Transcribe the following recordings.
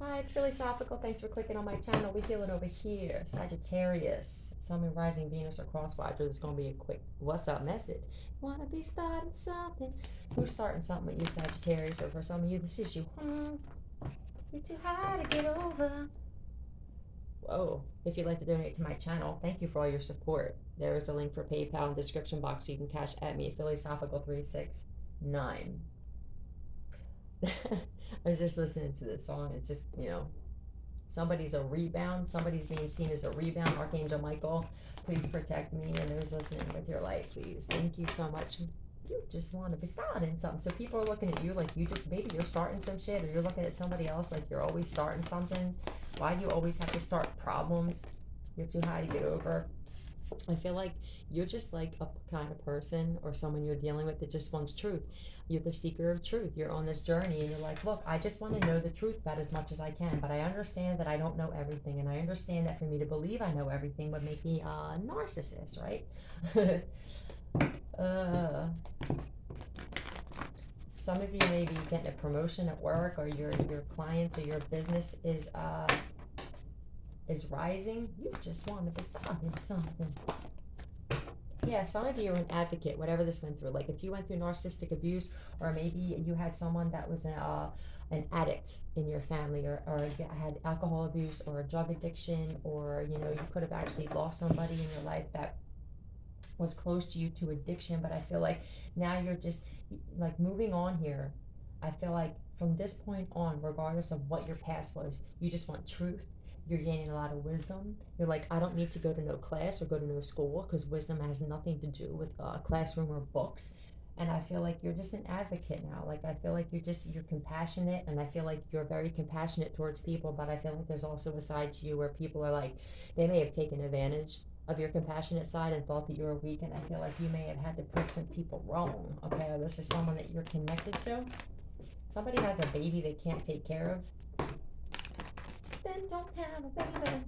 Hi, it's Philosophical. Thanks for clicking on my channel. We're healing over here. Sagittarius, Sun and Rising Venus or Crosswatcher. This is going to be a quick what's up message. Want to be starting something? Who's starting something with you, Sagittarius? Or for some of you, this is you. You're too high to get over. Whoa. If you'd like to donate to my channel, thank you for all your support. There is a link for PayPal in the description box so you can cash at me, Philosophical369. I was just listening to this song. It's just, somebody's a rebound. Somebody's being seen as a rebound. Archangel Michael, please protect me and those listening with your life, please. Thank you so much. You just want to be starting something. So people are looking at you like you just, maybe you're starting some shit, or you're looking at somebody else like you're always starting something. Why do you always have to start problems you're too high to get over? I feel like you're just like a kind of person or someone you're dealing with that just wants truth. You're the seeker of truth. You're on this journey and you're like, look, I just want to know the truth about as much as I can, but I understand that I don't know everything, and I understand that for me to believe I know everything would make me a narcissist, right? Some of you may be getting a promotion at work, or your clients or your business is rising. You just want to be starting something. Yeah, some of you are an advocate, whatever this went through. Like if you went through narcissistic abuse, or maybe you had someone that was an addict in your family, or you had alcohol abuse or a drug addiction, or you could have actually lost somebody in your life that was close to you to addiction. But I feel like now you're just like moving on here. I feel like from this point on, regardless of what your past was, you just want truth. You're gaining a lot of wisdom. You're like, I don't need to go to no class or go to no school, because wisdom has nothing to do with a classroom or books. And I feel like you're just an advocate now. Like I feel like you're compassionate, and I feel like you're very compassionate towards people. But I feel like there's also a side to you where people are like, they may have taken advantage of your compassionate side and thought that you were weak. And I feel like you may have had to prove some people wrong. Okay, or this is someone that you're connected to. Somebody has a baby they can't take care of. Then don't have a baby.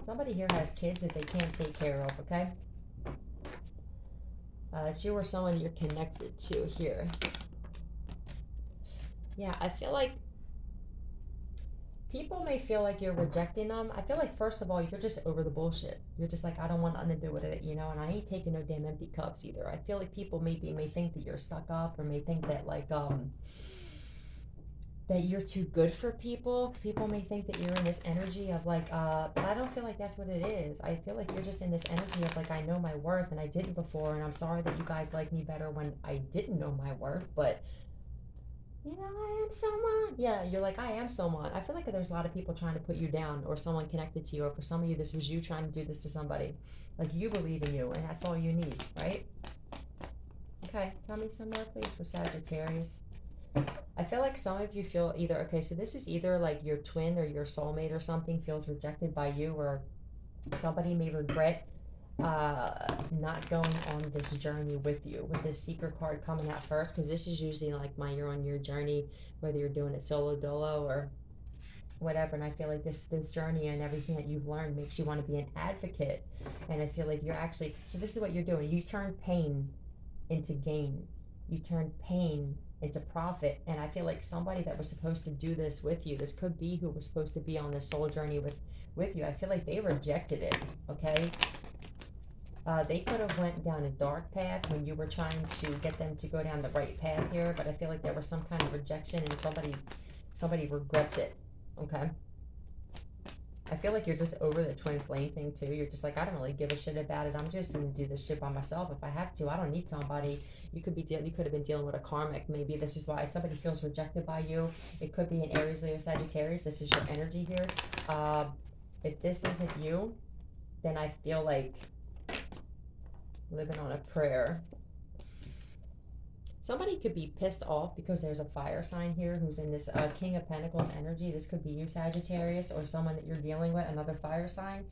Somebody here has kids that they can't take care of, okay? It's you or someone you're connected to here. Yeah, I feel like people may feel like you're rejecting them. I feel like, first of all, you're just over the bullshit. You're just like, I don't want nothing to do with it, and I ain't taking no damn empty cups either. I feel like people may think that you're stuck up, or may think that, like, that you're too good for people. People may think that you're in this energy of like, but I don't feel like that's what it is. I feel like you're just in this energy of like, I know my worth and I didn't before, and I'm sorry that you guys like me better when I didn't know my worth, but I am someone. Yeah, you're like, I am someone. I feel like there's a lot of people trying to put you down, or someone connected to you, or for some of you, this was you trying to do this to somebody. Like, you believe in you, and that's all you need, right? Okay, tell me some more, please, for Sagittarius. I feel like some of you feel either, okay, so this is either like your twin or your soulmate or something feels rejected by you, or somebody may regret not going on this journey with you, with this seeker card coming out first, because this is usually like you're on your journey, whether you're doing it solo, dolo, or whatever. And I feel like this journey and everything that you've learned makes you want to be an advocate. And I feel like you're actually, so this is what you're doing. You turn pain into gain. You turn pain into profit. And I feel like somebody that was supposed to do this with you, this could be who was supposed to be on this soul journey with you. I feel like they rejected it, okay? They could have went down a dark path when you were trying to get them to go down the right path here, but I feel like there was some kind of rejection, and somebody regrets it, okay? I feel like you're just over the twin flame thing too. You're just like, I don't really give a shit about it. I'm just gonna do this shit by myself if I have to. I don't need somebody. You could have been dealing with a karmic. Maybe this is why somebody feels rejected by you. It could be an Aries, Leo, Sagittarius. This is your energy here. If this isn't you, then I feel like living on a prayer. Somebody could be pissed off because there's a fire sign here who's in this King of Pentacles energy. This could be you, Sagittarius, or someone that you're dealing with, another fire sign.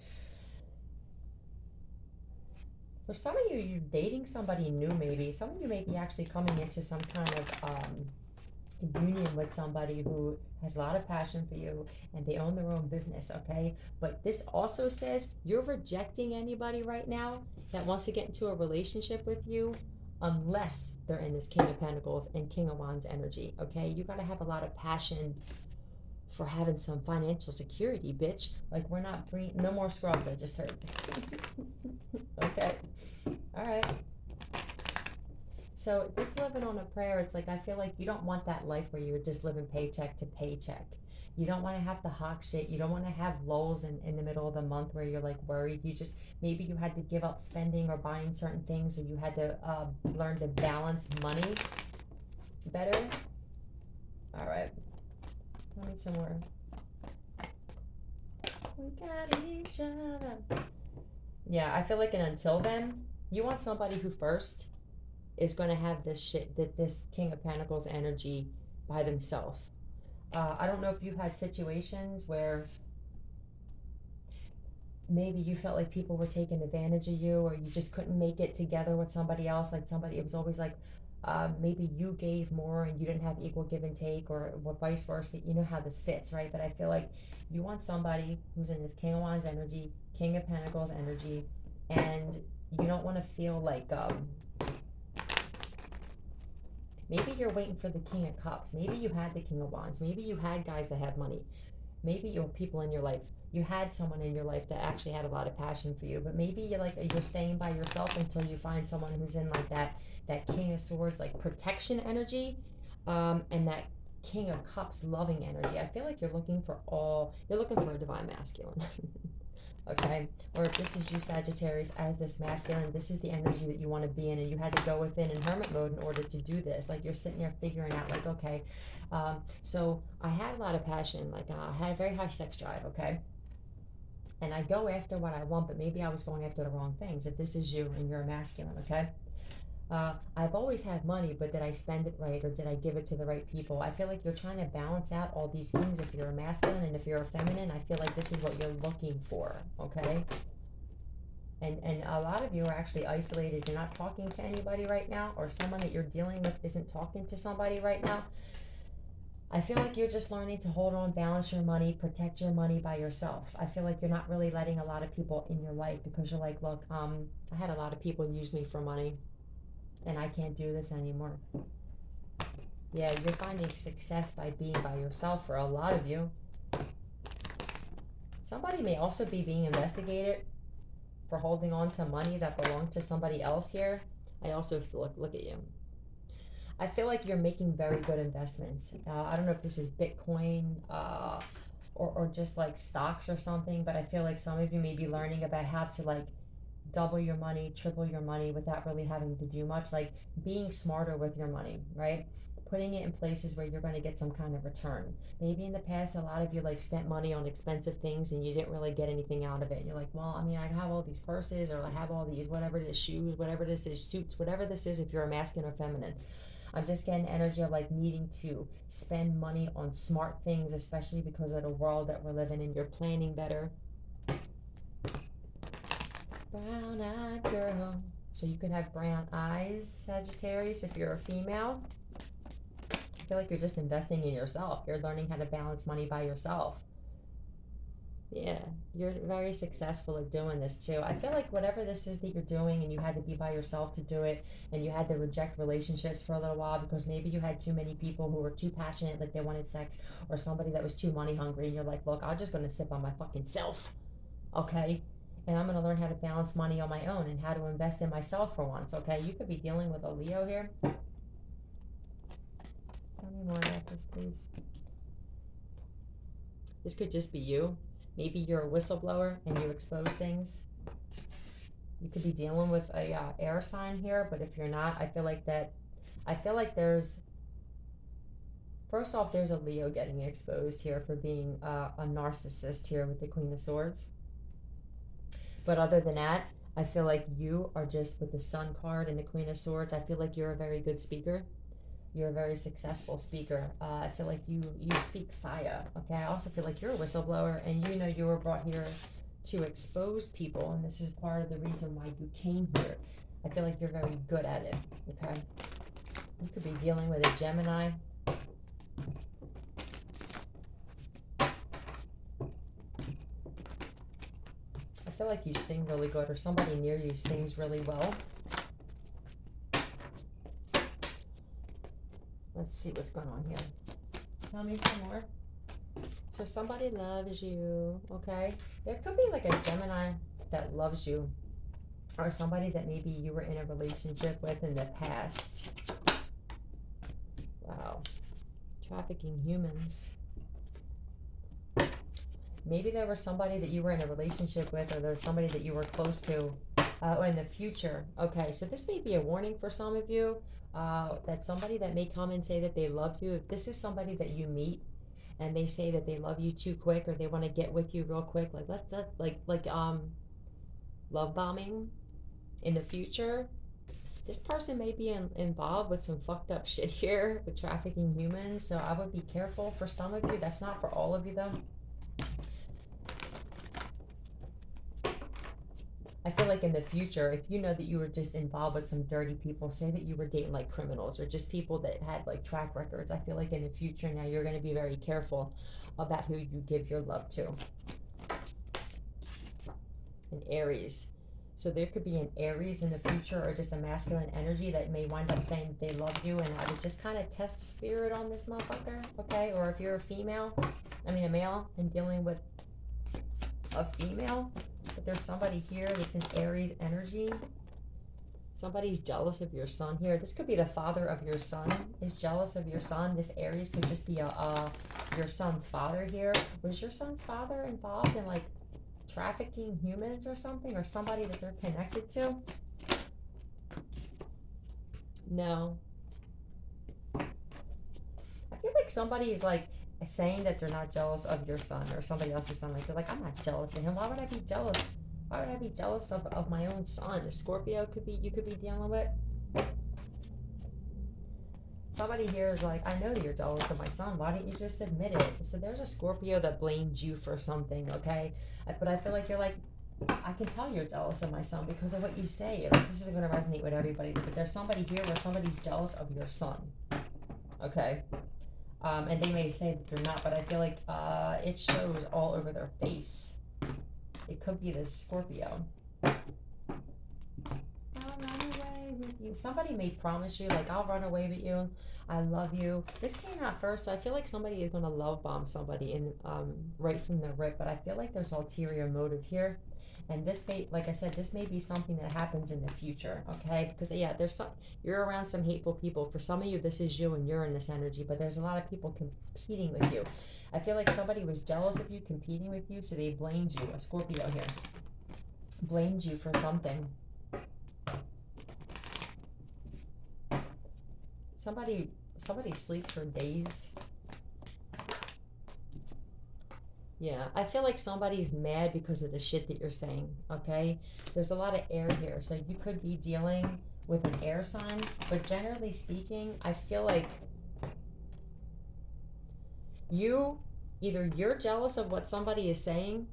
For some of you, you're dating somebody new, maybe. Some of you may be actually coming into some kind of union with somebody who has a lot of passion for you, and they own their own business, okay? But this also says you're rejecting anybody right now that wants to get into a relationship with you, unless they're in this King of Pentacles and King of Wands energy, okay? You got to have a lot of passion for having some financial security, bitch. Like, we're not bringing, no more scrubs, I just heard. Okay. All right. So this living on a prayer, it's like, I feel like you don't want that life where you're just living paycheck to paycheck. You don't want to have to hawk shit. You don't want to have lulls in the middle of the month where you're like worried. You just, maybe you had to give up spending or buying certain things, or you had to learn to balance money better. All right. Tell me some more. We got each other. Yeah, I feel like, and until then, you want somebody who first is going to have this shit, that this King of Pentacles energy by themselves. I don't know if you've had situations where maybe you felt like people were taking advantage of you, or you just couldn't make it together with somebody else. Like somebody, it was always like, maybe you gave more and you didn't have equal give and take, or vice versa. You know how this fits, right? But I feel like you want somebody who's in this King of Wands energy, King of Pentacles energy, and you don't want to feel like, maybe you're waiting for the King of Cups. Maybe you had the King of Wands. Maybe you had guys that had money. Maybe you people in your life. You had someone in your life that actually had a lot of passion for you. But maybe you're staying by yourself until you find someone who's in like that King of Swords, like protection energy, and that King of Cups loving energy. I feel like you're looking for a divine masculine. Okay, or if this is you, Sagittarius, as this masculine, this is the energy that you want to be in, and you had to go within in hermit mode in order to do this. Like, you're sitting there figuring out, like, okay, so I had a lot of passion, like I had a very high sex drive, okay, and I go after what I want, but maybe I was going after the wrong things. If this is you and you're a masculine, okay, I've always had money, but did I spend it right, or did I give it to the right people? I feel like you're trying to balance out all these things if you're a masculine, and if you're a feminine, I feel like this is what you're looking for, okay? And a lot of you are actually isolated. You're not talking to anybody right now, or someone that you're dealing with isn't talking to somebody right now. I feel like you're just learning to hold on, balance your money, protect your money by yourself. I feel like you're not really letting a lot of people in your life, because you're like, look, I had a lot of people use me for money, and I can't do this anymore. Yeah, you're finding success by being by yourself for a lot of you. Somebody may also be being investigated for holding on to money that belonged to somebody else here. I also look at you. I feel like you're making very good investments. I don't know if this is Bitcoin or just like stocks or something, but I feel like some of you may be learning about how to like double your money, triple your money without really having to do much, like being smarter with your money, right? Putting it in places where you're going to get some kind of return. Maybe in the past, a lot of you like spent money on expensive things and you didn't really get anything out of it. And you're like, well, I mean, I have all these purses, or I have all these, whatever it is, shoes, whatever this is, suits, whatever this is, if you're a masculine or feminine. I'm just getting energy of like needing to spend money on smart things, especially because of the world that we're living in. You're planning better. Brown-eyed girl. So you could have brown eyes, Sagittarius, if you're a female. I feel like you're just investing in yourself. You're learning how to balance money by yourself. Yeah, you're very successful at doing this too. I feel like whatever this is that you're doing, and you had to be by yourself to do it, and you had to reject relationships for a little while because maybe you had too many people who were too passionate, like they wanted sex, or somebody that was too money hungry, and you're like, look, I'm just going to sit by my fucking self, okay? And I'm going to learn how to balance money on my own and how to invest in myself for once, okay? You could be dealing with a Leo here. Tell me more about this, please. This could just be you. Maybe you're a whistleblower and you expose things. You could be dealing with a air sign here, but if you're not, I feel like there's, first off, there's a Leo getting exposed here for being a narcissist here with the Queen of Swords. But other than that, I feel like you are just, with the Sun card and the Queen of Swords, I feel like you're a very good speaker. You're a very successful speaker. I feel like you speak fire, okay? I also feel like you're a whistleblower, and you know you were brought here to expose people, and this is part of the reason why you came here. I feel like you're very good at it, okay? You could be dealing with a Gemini. I feel like you sing really good, or somebody near you sings really well. Let's see what's going on here. Tell me some more. So somebody loves you, okay? There could be like a Gemini that loves you, or somebody that maybe you were in a relationship with in the past. Wow. Trafficking humans. Maybe there was somebody that you were in a relationship with, or there's somebody that you were close to in the future. Okay, so this may be a warning for some of you, that somebody that may come and say that they love you, if this is somebody that you meet and they say that they love you too quick, or they want to get with you real quick, like love bombing in the future, this person may be involved with some fucked up shit here with trafficking humans. So I would be careful for some of you. That's not for all of you though. I feel like in the future, if you know that you were just involved with some dirty people, say that you were dating like criminals or just people that had like track records, I feel like in the future now you're going to be very careful about who you give your love to. An Aries. So there could be an Aries in the future, or just a masculine energy that may wind up saying they love you, and I would just kind of test the spirit on this motherfucker, okay? Or if you're a male, and dealing with a female, but there's somebody here that's an Aries energy. Somebody's jealous of your son here. This could be the father of your son is jealous of your son. This Aries could just be your son's father here. Was your son's father involved in like trafficking humans or something, or somebody that they're connected to? No. I feel like somebody is like saying that they're not jealous of your son or somebody else's son. Like they're like, I'm not jealous of him. Why would I be jealous? Why would I be jealous of my own son? A Scorpio you could be dealing with. Somebody here is like, I know that you're jealous of my son. Why didn't you just admit it? So there's a Scorpio that blamed you for something, okay? But I feel like you're like, I can tell you're jealous of my son because of what you say. Like, this isn't going to resonate with everybody, but there's somebody here where somebody's jealous of your son, okay? And they may say that they're not, but I feel like it shows all over their face. It could be this Scorpio. I'll run away with you. Somebody may promise you, like, I'll run away with you. I love you. This came out first, so I feel like somebody is going to love bomb somebody in right from the rip, but I feel like there's ulterior motive here. And this may, like I said, this may be something that happens in the future, okay? Because, yeah, you're around some hateful people. For some of you, this is you and you're in this energy, but there's a lot of people competing with you. I feel like somebody was jealous of you, competing with you, so they blamed you. A Scorpio here. Blamed you for something. Somebody sleep for days. Yeah, I feel like somebody's mad because of the shit that you're saying, okay? There's a lot of air here, so you could be dealing with an air sign, but generally speaking, I feel like either you're jealous of what somebody is saying,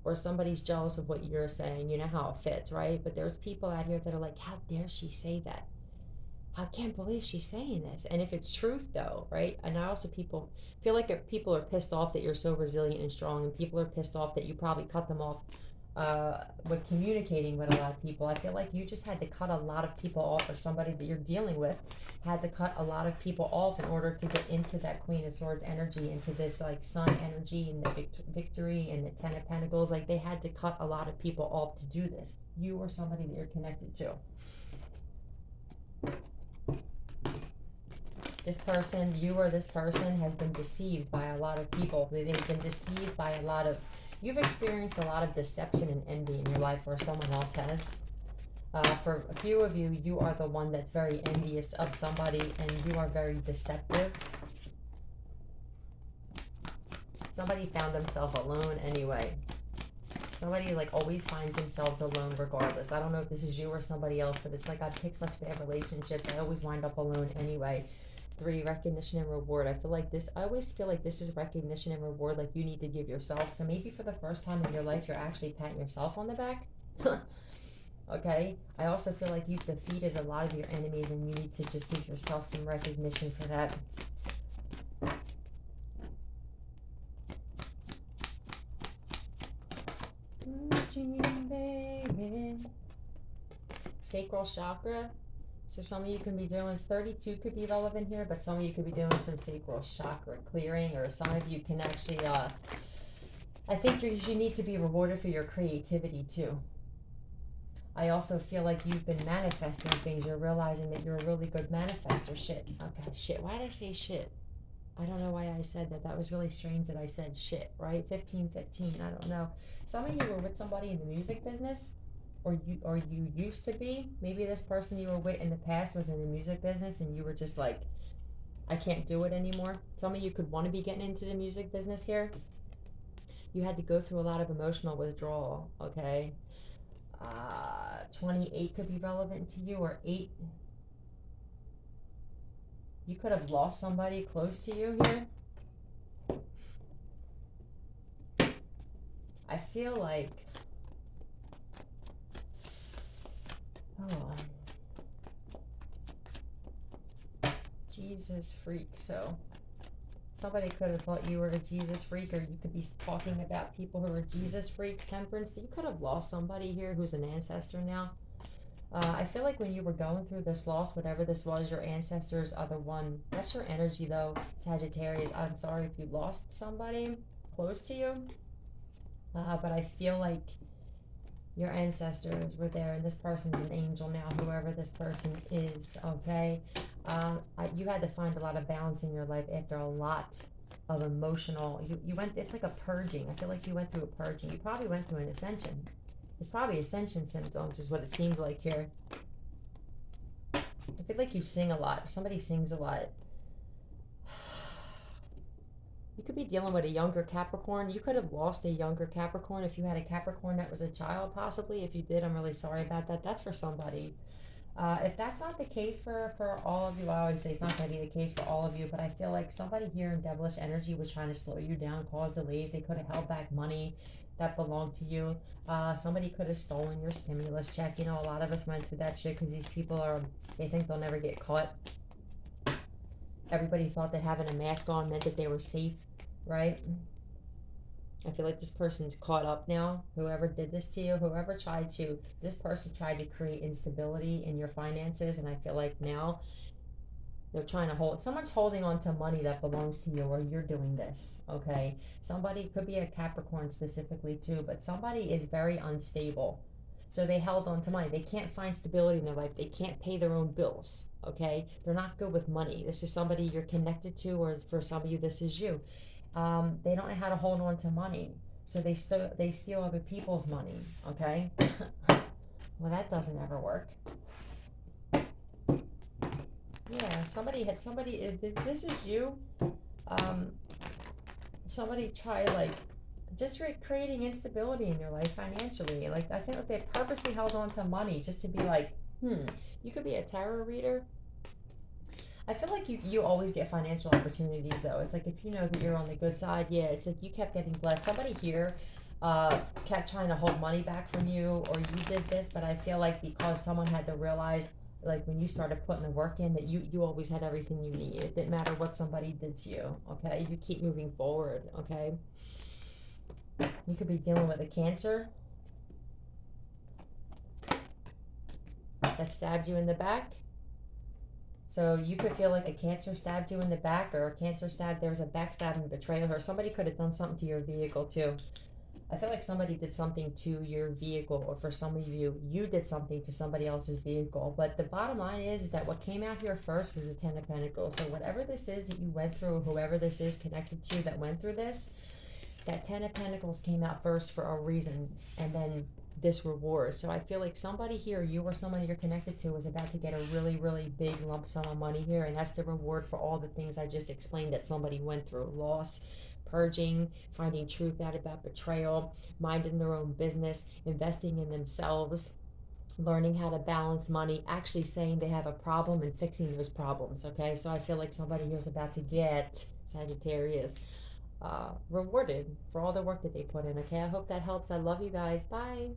or somebody's jealous of what you're saying. You know how it fits, right? But there's people out here that are like, how dare she say that? I can't believe she's saying this. And if it's truth though, right? And I also feel like if people are pissed off that you're so resilient and strong, and people are pissed off that you probably cut them off with communicating with a lot of people. I feel like you just had to cut a lot of people off, or somebody that you're dealing with had to cut a lot of people off in order to get into that Queen of Swords energy, into this like Sun energy and the victory and the Ten of Pentacles. Like they had to cut a lot of people off to do this. You or somebody that you're connected to. This person, you or this person, has been deceived by a lot of people. They've been deceived by a lot of, you've experienced a lot of deception and envy in your life, or someone else has. For a few of you, you are the one that's very envious of somebody, and you are very deceptive. Somebody found themselves alone anyway. Somebody like always finds themselves alone regardless. I don't know if this is you or somebody else, but it's like I pick such bad relationships. I always wind up alone anyway. 3, recognition and reward. I always feel like this is recognition and reward, like you need to give yourself. So maybe for the first time in your life, you're actually patting yourself on the back. Okay? I also feel like you've defeated a lot of your enemies, and you need to just give yourself some recognition for that. Baby. Sacral chakra. So some of you can be doing, 32 could be relevant here, but some of you could be doing some sacral chakra clearing, or some of you can actually, I think you need to be rewarded for your creativity too. I also feel like you've been manifesting things. You're realizing that you're a really good manifester. Shit. Okay, shit. Why did I say shit? I don't know why I said that. That was really strange that I said shit, right? 1515. I don't know. Some of you were with somebody in the music business, or you used to be. Maybe this person you were with in the past was in the music business and you were just like, I can't do it anymore. Some of you could want to be getting into the music business here. You had to go through a lot of emotional withdrawal, okay? 28 could be relevant to you, or 8. You could have lost somebody close to you here. I feel like, oh, Jesus freak. So somebody could have thought you were a Jesus freak, or you could be talking about people who are Jesus freaks. Temperance. You could have lost somebody here who's an ancestor now. I feel like when you were going through this loss, whatever this was, your ancestors are the one. That's your energy, though, Sagittarius. I'm sorry if you lost somebody close to you, but I feel like your ancestors were there, and this person's an angel now, whoever this person is, okay? You had to find a lot of balance in your life after a lot of emotional, you went, it's like a purging. I feel like you went through a purging. You probably went through an ascension. It's probably ascension symptoms is what it seems like here. I feel like you sing a lot. Somebody sings a lot. You could be dealing with a younger Capricorn. You could have lost a younger Capricorn if you had a Capricorn that was a child, possibly. If you did, I'm really sorry about that. That's for somebody. If that's not the case for all of you, I always say it's not going to be the case for all of you, but I feel like somebody here in devilish energy was trying to slow you down, cause delays. They could have held back money that belonged to you. Somebody could have stolen your stimulus check. You know, a lot of us went through that shit because these people they think they'll never get caught. Everybody thought that having a mask on meant that they were safe, right? I feel like this person's caught up now. Whoever did this to you, this person tried to create instability in your finances, and I feel like now they're trying to someone's holding on to money that belongs to you, or you're doing this, okay? Somebody, could be a Capricorn specifically too, but somebody is very unstable. So they held on to money. They can't find stability in their life. They can't pay their own bills, okay? They're not good with money. This is somebody you're connected to, or for some of you, this is you. They don't know how to hold on to money. So they steal other people's money, okay? Well, that doesn't ever work. Yeah, this is you. Somebody try, like, just creating instability in your life financially. Like, I think that they purposely held on to money just to be like, you could be a tarot reader. I feel like you always get financial opportunities, though. It's like, if you know that you're on the good side, yeah, it's like you kept getting blessed. Somebody here kept trying to hold money back from you, or you did this, but I feel like because someone had to realize, like, when you started putting the work in, that you always had everything you need. It didn't matter what somebody did to you, okay? You keep moving forward, okay? You could be dealing with a Cancer that stabbed you in the back. So you could feel like a Cancer stabbed you in the back, or a Cancer there was a backstabbing betrayal, or somebody could have done something to your vehicle too. I feel like somebody did something to your vehicle, or for some of you, you did something to somebody else's vehicle. But the bottom line is that what came out here first was the 10 of Pentacles. So whatever this is that you went through, whoever this is connected to you that went through this, that 10 of Pentacles came out first for a reason, and then this reward. So I feel like somebody here, you or somebody you're connected to, is about to get a really, really big lump sum of money here, and that's the reward for all the things I just explained that somebody went through. Loss, purging, finding truth out about betrayal, minding their own business, investing in themselves, learning how to balance money, actually saying they have a problem and fixing those problems, okay? So I feel like somebody here is about to get, Sagittarius, rewarded for all the work that they put in, okay? I hope that helps. I love you guys. Bye.